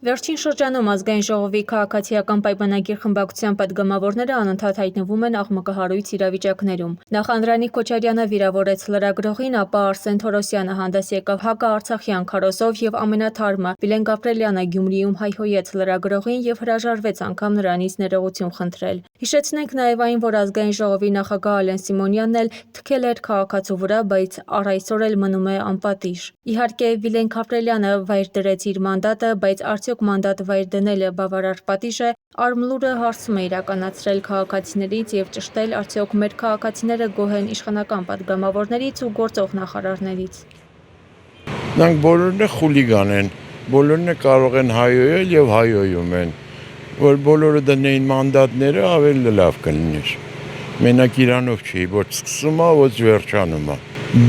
Վերջին շրջանում ազգային ժողովի քաղաքացիական պայմանագիր խմբակցության պատգամավորները անընդհատ հայտնվում են աղմկահարույց իրավիճակներում։ Նախ Անդրանիկ Քոչարյանը վիրավորեց լրագրողին, ապա Արսեն Թորոսյանը հանդես եկավ հակաարցախյան քարոզով և ամենաթարմը Վիլեն Գաբրիելյանը Գյումրիում հայհոյեց լրագրողին և հրաժարվեց անգամ նրանից ներողություն խնդրել։ Հիշեցնենք նաև այն, որ ազգային ժողովի նախագահ Ալեն Սիմոնյանն էլ թքել էր քաղաքացու վրա, բայց առ այսօր էլ մնում է անպատիժ։ Իհարկե, Վիլեն Գաբրիելյանը վայր դրեց իր մանդատը, բայց արդյոք մանդատ վայր դնելը բավարար պատիժ է, Արմլուրը հարցում է իրականացրել քաղաքացիներից և ճշտել արդյոք մեր քաղաքացիները գոհ են իշխանական պատգամավորներից ու գործող նախարարներից։ Նրանք բոլորն է խուլիգան են, բոլորն է կարող են հայոյել և հայոյում են, որ բոլորը դնեին մանդատները ավելի լավ կլիներ։ Մենակ իրանով չի, ոչ սկսում է, ոչ վերջանում է։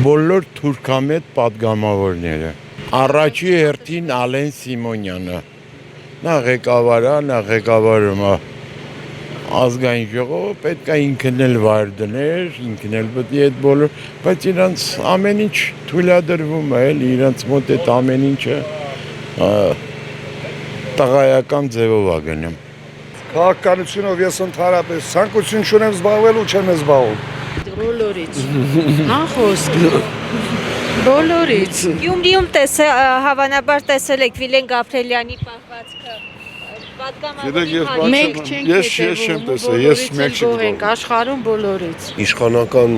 Բոլոր թուրքամետ պատգամավորները։ Առաջի հերթին Ալեն Սիմոնյանը, նա ղեկավար է, նա ղեկավարում է ազգային ժողովը, պետք է ինքն էլ վայր դներ, ինքն էլ պետք է այդ բոլոր, բայց իրանց ամեն ինչ թույլատրվում է, էլի իրանց մոտ այդ ամեն ինչը տղայական ձևով է գնում։ Քաղաքականությունով ես ընդհանրապես ցանկություն չունեմ զբաղվել ու չեմ զբաղվում։ Բոլորից։ Նախոսք։ Բոլորից։ Գյումրիում հավանաբար տեսել եք Վիլեն Գաբրիելյանի պահվածքը, պատգամավորի Մենք չենք հետևում, ես մեկ ենք աշխարհում բոլորից։ Իշխանական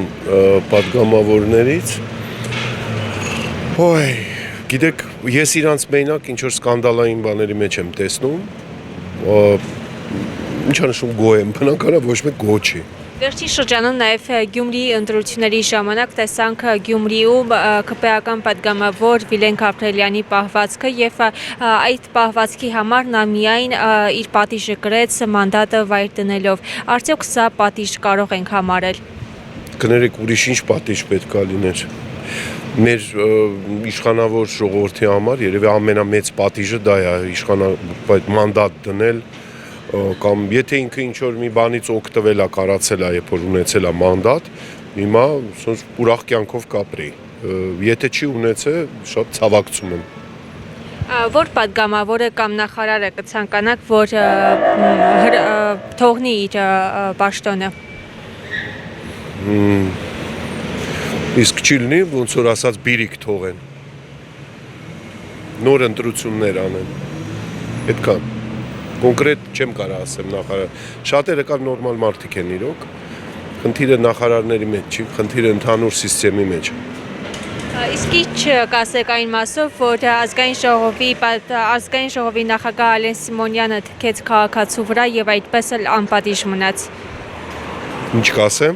պատգամավորներից, գիտեք, ես իրանց մենակ ինչ որ սկանդալային բաների մեջ եմ տեսնում, ինչ անշում գոհ եմ, բնականաբար ոչ մեկ գոհ չի։ Վերջին շրջանում նաև Գյումրիի ընտրությունների ժամանակ տեսանք Գյումրիում ԿՊ-ական պատգամավոր Վիլեն Գաբրիելյանի պահվածքը և այդ պահվածքի համար նա միայն իր պատիժը կրեց մանդատը վայր դնելով։ Արդյոք սա պատիժ կարող ենք համարել։ Կներեք, ուրիշ ինչ պատիժ պետք է լիներ։ Մեր իշխանավոր ժողովրդի համար երևի ամենամեծ պատիժը դա է, մանդատ դնել, կամ եթե ինքը ինչ-որ մի բանից օգտվել է, կարացել է, երբ որ ունեցել է մանդատ, հիմա ուրախ կյանքով կապրի, եթե չի ունեցել, շատ ցավակցում եմ։ Որ պատգամավորը կամ նախարարը կցանկանաք, որ թողնի իր պաշտոնը։ Իսկ չի լինի, ոնց որ ասած բիրիկ թողեն, նոր ընտրություններ անեն, այդքան։ Կոնկրետ չեմ կարող ասեմ նախարար, շատերը կան նորմալ մարդիկ են իրոք, խնդիրը նախարարների մեջ չի, խնդիրը ընդհանուր սիստեմի մեջ։ Իսկ ինչ կասեք այն մասով, որ ազգային ժողովի նախագահ Ալեն Սիմոնյանը թքեց քաղաքացու վրա և այդպես էլ անպատիժ մնաց։ Ինչ կասեմ,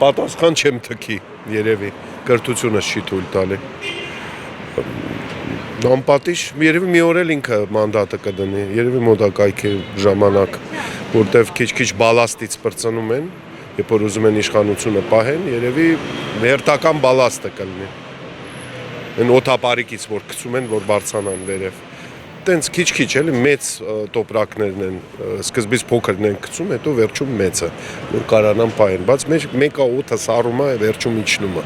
պատասխան չեմ թքի, երևի, կրթությունս չի թույլ տալի։ Անպատիժ, երևի մի օր էլ ինքը մանդատը կդնի, երևի մոտակայքի ժամանակ, որտև քիչ-քիչ բալաստից պրծնում են, երբ որ ուզում են իշխանությունը պահեն, երևի հերթական բալաստը կլինի։ Այն օդապարիկից, որ գցում են, որ բարձրանան վերև։ Տենց քիչ-քիչ էլի մեծ տոպրակներն են, սկզբից փոքրն են գցում, հետո վերջում մեծը, որ կարանան պահեն, բայց մեկը օդը սառում է, վերջում իջնում է։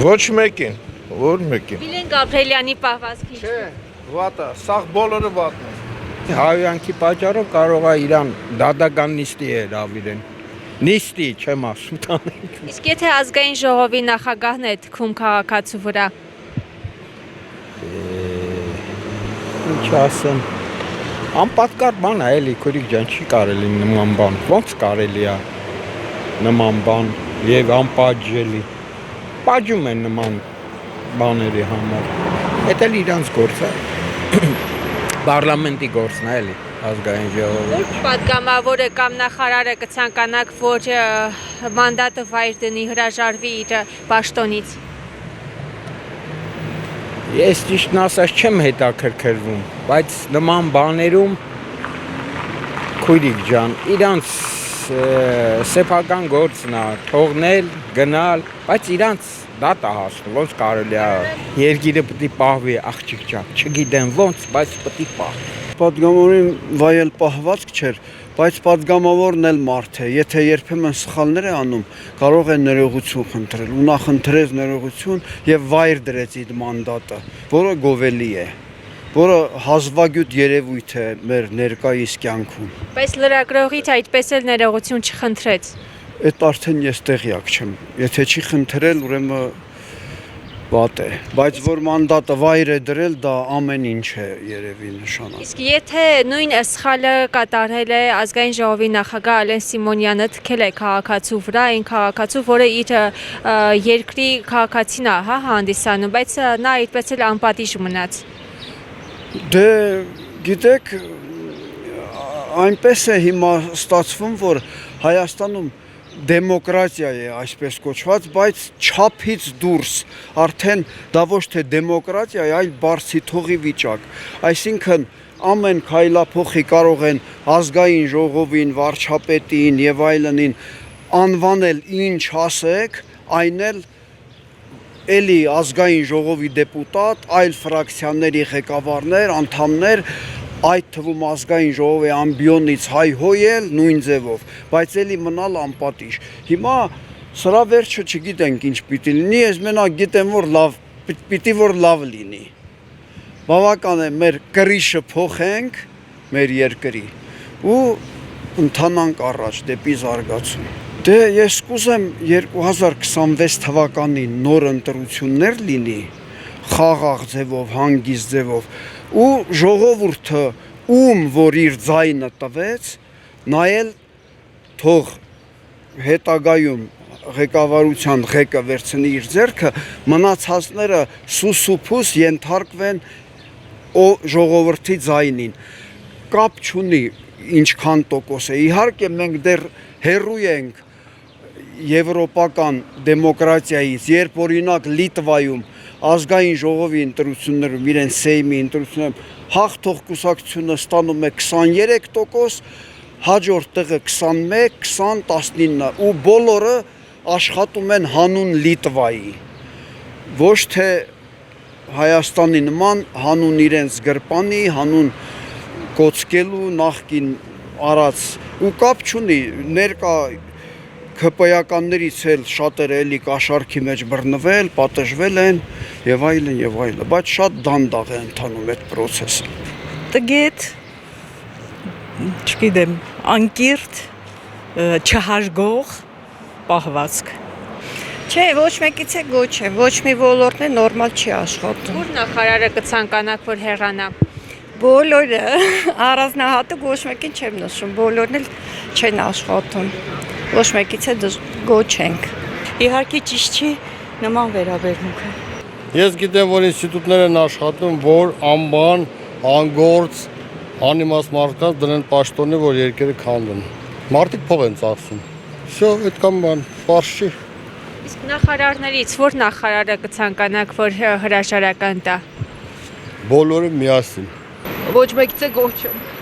Ոչ մեկին, որ մեկին։ Վիլեն Գաբրիելյանի պահվածքի։ Չէ, վատը, սաղ բոլորը վատն է։ Հայոյանքի պատճառով կարող է իրան դադական նիստի է հրավիրեն։ Նիստի չեմ ասում տանենք։ Իսկ եթե ազգային ժողովի նախագահն է թքում քաղաքացու վրա։ Ինչ ասեմ, անպատկար բան է էլի, քուրիկ ջան, չի կարելի նման բան, ոնց կարելի է նման բան և անպատժելի, պատժում են նման բաների համար, էդ էլ իրանց գործ է, պարլամենտի գործն է էլի, ազգային ժողովի։ Որ պատգամավորը կամ նախարարը կցանկանաք, որ մանդատը վայր դնի, հրաժարվի իր պաշտոնից։ Ես ճիշտն ասած չեմ հետաքրքրվում, բայց նման բաներում քույրիկ ջան, իրանց սեփական գործն է, թողնել, գնալ, բայց իրանց դատ է հասնում, ոնց կարելի է երկիրը պետք է պահվի աղջիկ ջան, չգիտեմ ոնց, բայց պետք է պահվի։ Պատգամավորին վայել պահվածք չէր, բայց պատգամավորն էլ մարդ է, եթե երբեմն սխալներ է անում, կարող է ներողություն խնդրել, ու նա խնդրեց ներողություն և վայր դրեց իր մանդատը, որը գովելի է։ որը հազվագյուտ երևույթ է մեր ներկայիս կյանքում։ Բայց լրագրողից այդպես էլ ներողություն չխնդրեց։ Այդ արդեն ես տեղյակ չեմ։ Եթե չի խնդրել, ուրեմն վատ է, բայց որ մանդատը վայր է դրել, դա ամեն ինչ է երևի նշանակում։ Իսկ եթե նույն սխալը կատարել է ազգային ժողովի նախագահ Ալեն Սիմոնյանը, թքել է քաղաքացու վրա, այն քաղաքացու, որը իր երկրի քաղաքացին է, հանդիսանում, բայց նա այդպես էլ անպատիժ մնաց։ Դե գիտեք, այնպես է հիմա ստացվում, որ Հայաստանում դեմոկրատիա է այսպես կոչված, բայց չափից դուրս արդեն դա ոչ թե դեմոկրատիա է, այլ բարձի թողի վիճակ։ Այսինքն ամեն քայլափոխի կարող են ազգային ժողովին, վարչապետին եւ այլնին անվանել ինչ ասեք, այն էլի ազգային ժողովի դեպուտատ, այլ ֆրակցիաների ղեկավարներ, անդամներ, այդ թվում ազգային ժողովի ամբիոնից հայհոյել նույն ձևով, բայց էլի մնալ անպատիժ։ Հիմա սրա վերջը չգիտենք ինչ պիտի լինի, ես մենակ գիտեմ, որ պիտի որ լավ լինի։ Բավական է մեր կրիշը փոխենք մեր երկրի ու ընթանանք առաջ դեպի զարգացում։ Դե ես կուզեմ 2026 թվականին նոր ընտրություններ լինի, խաղաղ ձևով, հանգիստ ձևով, ու ժողովուրդը ում որ իր ձայնը տվեց, նայել թող հետագայում ղեկավարության ղեկը վերցնի իր ձեռքը, մնացածները սուսուփուս ենթարկվեն ժողովրդի ձայնին։ Կապ չունի ինչքան տոկոս է։ Իհարկե մենք դեռ հեռու ենք եվրոպական դեմոկրատիայից, երբ օրինակ Լիտվայում ազգային ժողովի ընտրություններում, իրեն Սեյմի ընտրություններում հաղթող կուսակցությունը ստանում է 23%, հաջորդ տեղը 21, 20, 19 ու բոլորը աշխատում են հանուն Լիտվայի։ Ոչ թե Հայաստանի նման հանուն իրենց գրպանի, հանուն կոծկելու նախկին արած ու կապ չունի ներկա ԿՊ-ականներից էլ շատերը էլի կաշառքի մեջ բռնվել, պատժվել են եւ այլն, բայց շատ դանդաղ է ընթանում այդ process-ը։ Տգետ, չգիտեմ, անկիրթ, չհարգող պահվածք։ Չէ, ոչ մեկից է գոչ է, ոչ մի ոլորտն է նորմալ չի աշխատում։ Ո՞ր նախարարը կցանկանաք, որ հեռանա։ Բոլորը առանձնահատուկ ոչ մեկին չեմ նշում, բոլորն էլ չեն աշխատում։ Ոչ մեկից է գոչ ենք։ Իհարկե ճիշտ չի նման վերաբերմունքը։ Ես գիտեմ, որ ինստիտուտներ են աշխատում, որ անբան, անգործ, անիմաց մարդկանց դնեն պաշտոնի, որ երկերը քանդեն։ Մարդիկ փող են ծախսում։ Всё, այդքան բան, պարզ չի։ Իսկ նախարարներից ո՞ր նախարարը կցանկանաք, որ հրաժարական տա։ Բոլորը միասին։ Ոչ մեկից է գոչ չեմ։